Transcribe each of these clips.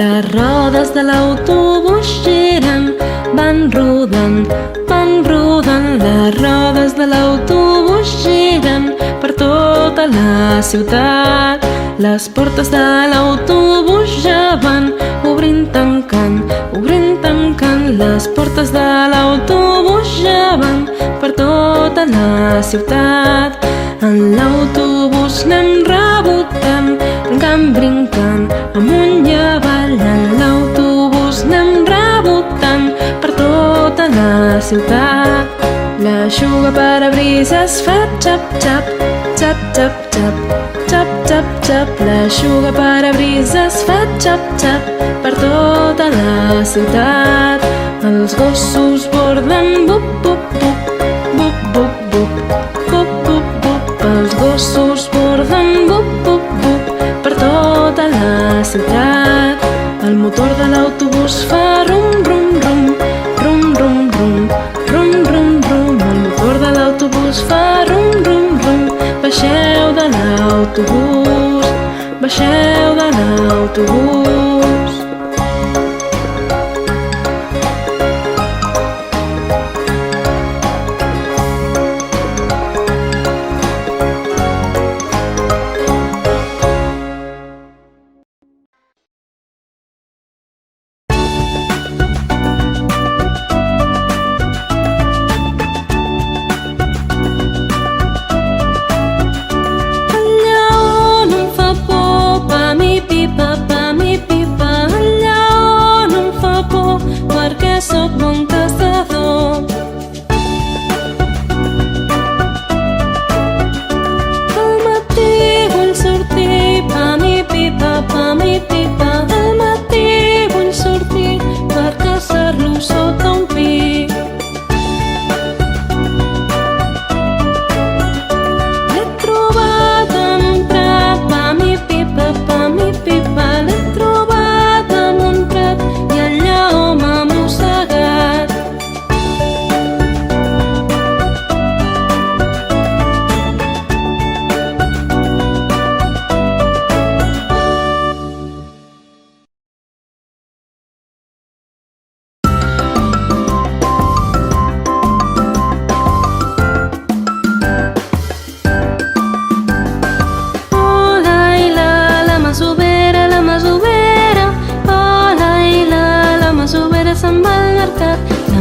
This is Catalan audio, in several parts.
Les rodes de l'autobús giren, van rodant, van rodant. Les rodes de l'autobús giren per tota la ciutat. Les portes de l'autobús ja van obrint, tancant, obrint, tancant. Les portes de l'autobús ja van per tota la ciutat. En l'autobús anem rebotant, brincant, brincant, amunt i avall. En l'autobús anem rebotant per tota la ciutat. L'eixugaparabrises fa xap, xap, xap, xap, xap, xap, xap, xap. L'eixugaparabrises fa xap, xap per tota la ciutat. Els gossos borden, bup, bup, bup, bup, bup, bup, bup, bup, bup. Els gossos borden, bup, bup, bup, per tota la ciutat. El motor de l'autobús fa rum, rum, rum, rum, rum, rum, rum, rum, rum. El motor de l'autobús fa rum, rum, rum. Baixeu de l'autobús, baixeu de l'autobús.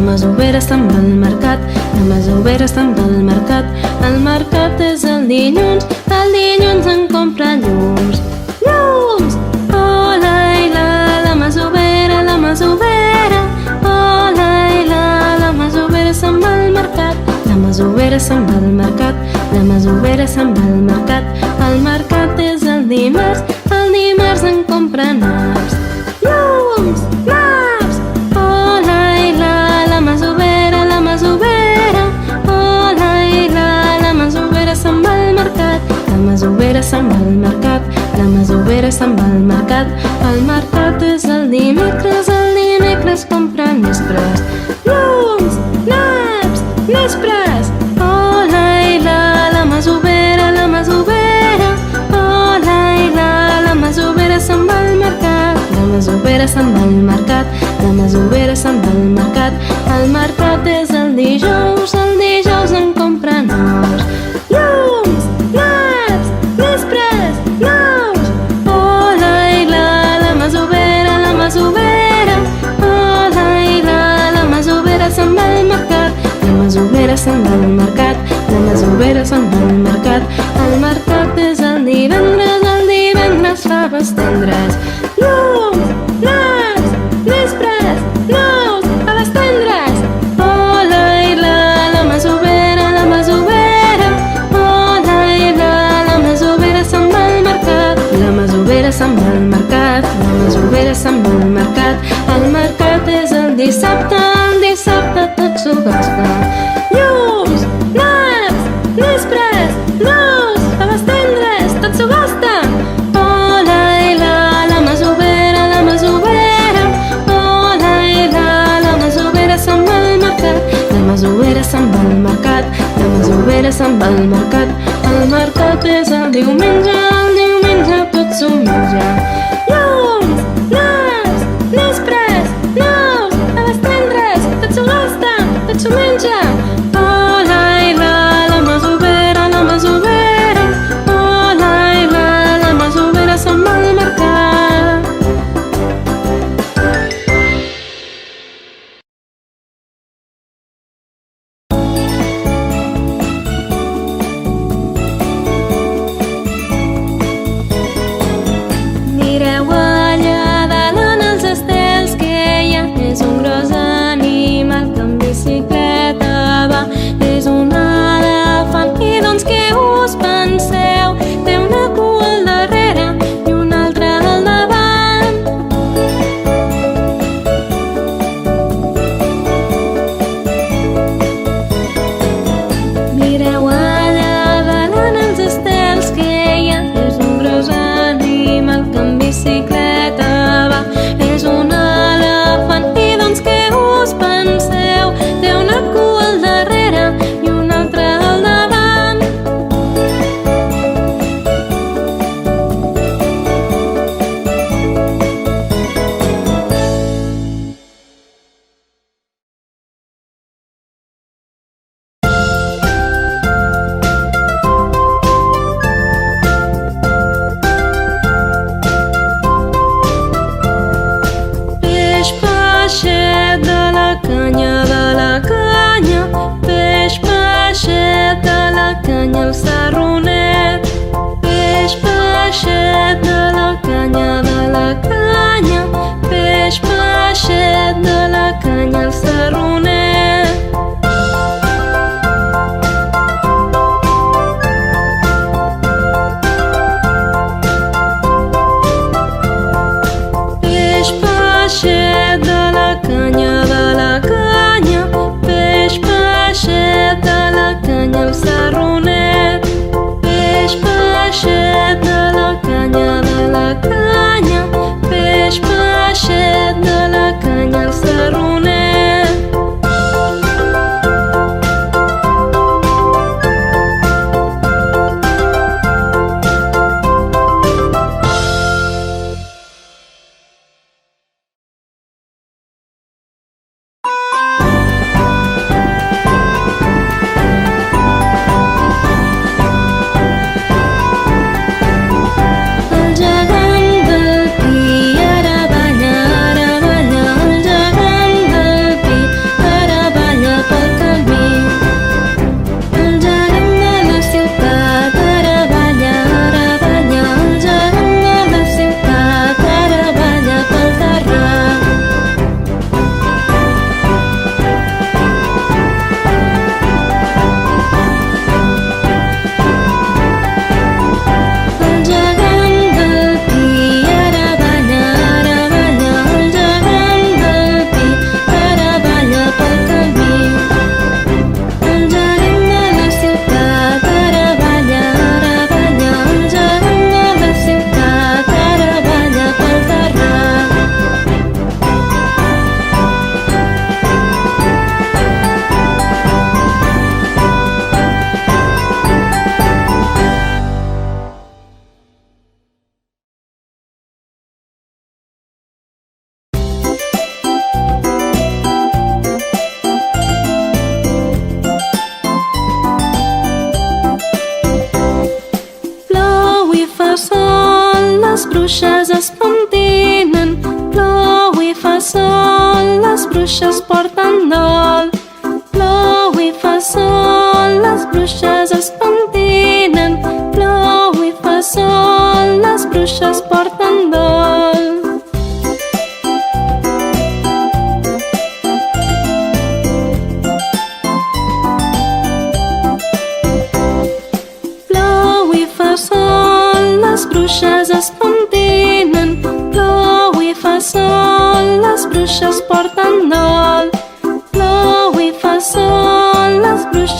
masovera se'n va al mercat, la masovera se'n va al mercat. El mercat és el dilluns en compra llums. Llums! Oh, la masovera, la masovera. Oh, la masovera se'n va al mercat, la masovera se'n va al mercat, la masovera se'n va al mercat. El mercat és el dimarts en compra naps. Llums! Naps! Oh, la masovera, la masovera. Oh, la masovera se'n va al mercat, la masovera se'n va al mercat, la masovera se'n va al mercat. El mercat és el dimecres compra nespres. Llums! Naps! Nespres! Oh, la masovera, la masovera. Oh, la masovera se'n va al mercat, la masovera se'n va al mercat, la masovera se'n va al mercat. El mercat és el dijous en compra nous. Llums! Naps! Nespres! Nous! Oh, la masovera, la masovera. Oh, la masovera se'n va al mercat, la masovera se'n va al mercat, la masovera se'n va al mercat. El mercat és el divendres faves tendres. Llums! Naps! Nespres! Nous! Faves tendres! Oh, la masovera, la masovera. Oh, la masovera se'n va al mercat, la masovera se'n va al mercat, la masovera se'n va al mercat. El mercat és el dissabte tot s'ho gasta. Llums! Naps! Nespres! Nous! Faves tendres! Tot s'ho gasta! Oh, la masovera, la masovera. Oh, la masovera se'n va al mercat, la masovera se'n va al mercat, la masovera se'n va al mercat. El mercat és el diumenge tot s'ho menja. Llums! Naps! bruixes porten dol. Plou i fa sol, les bruixes es pentinen. Plou i fa sol, les bruixes porten dol. Plou i fa sol, les bruixes es pentinen. Plou i fa sol, les bruixes porten dol. Plou i fa sol, les bruixes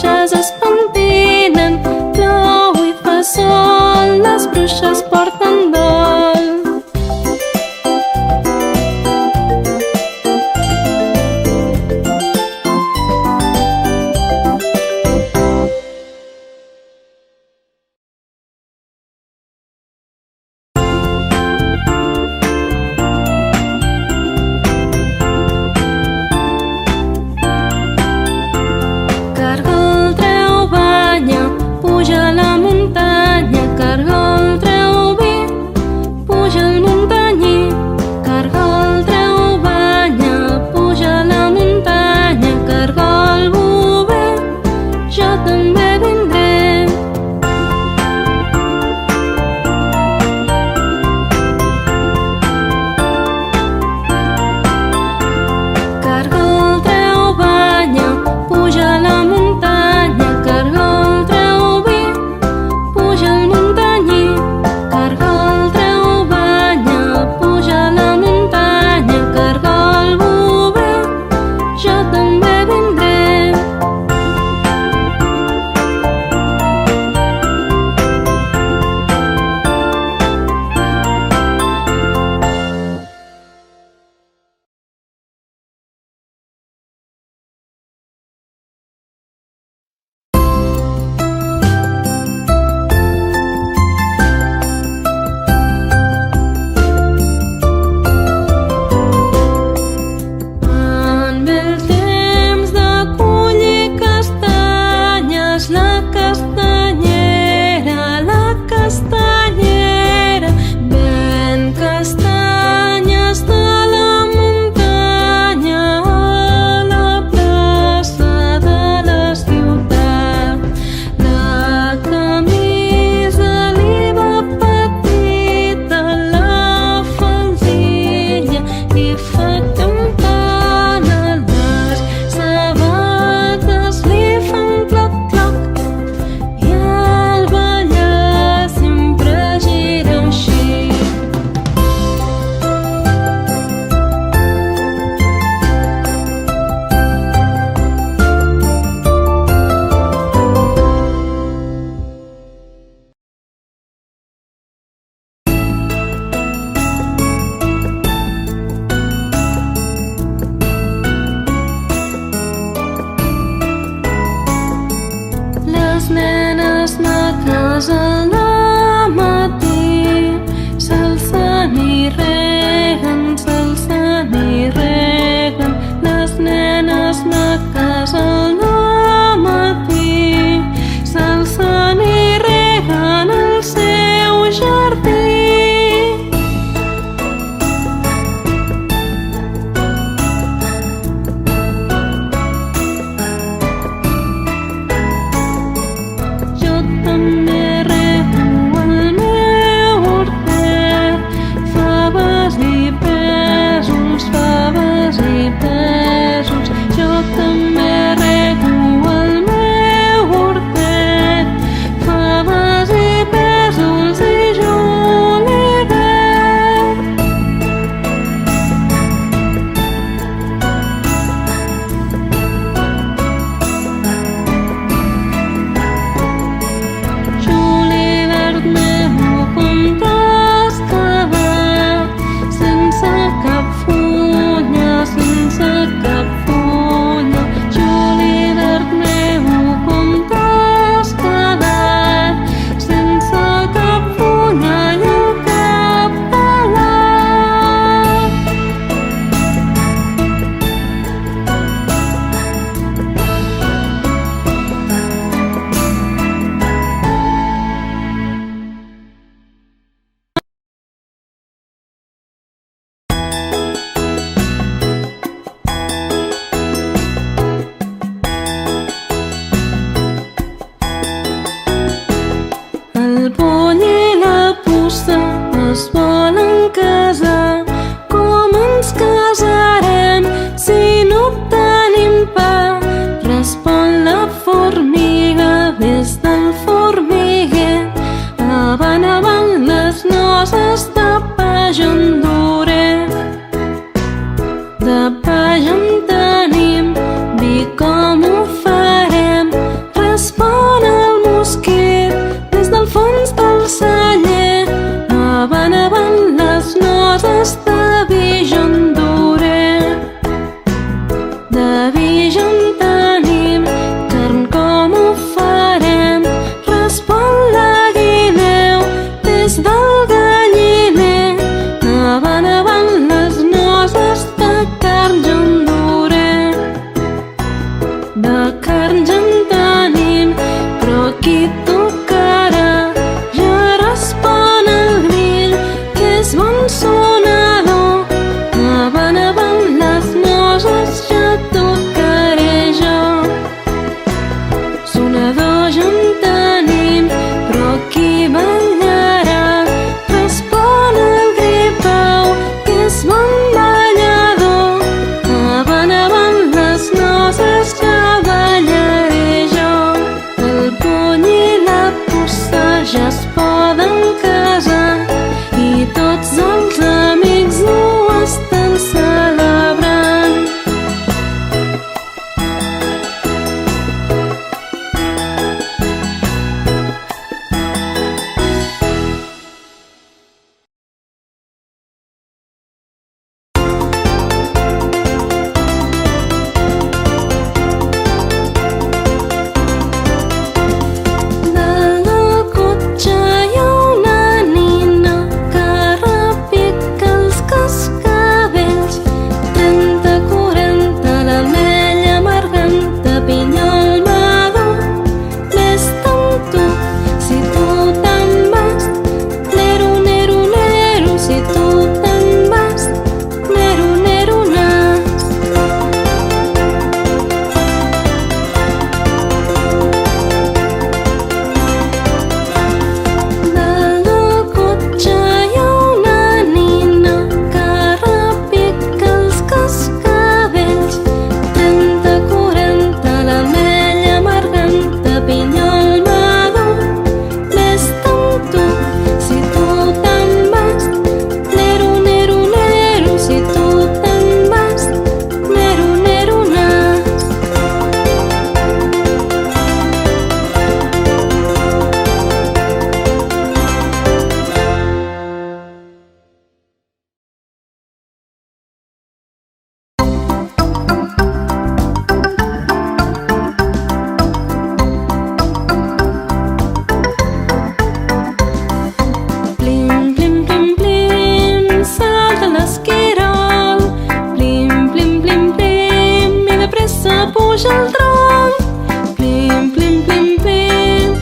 puja al tronc. Plim, plim, plim, plim,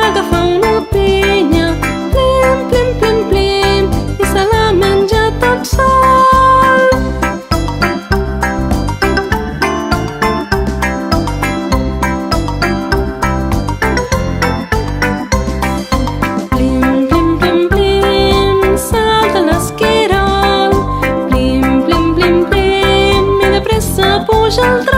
agafa una pinya. Plim, plim, plim, plim, i se l'ha menjat tot sol. Plim, plim, plim, plim, salta l'esquirol. Plim, plim, plim, plim, i de pressa puja al tronc.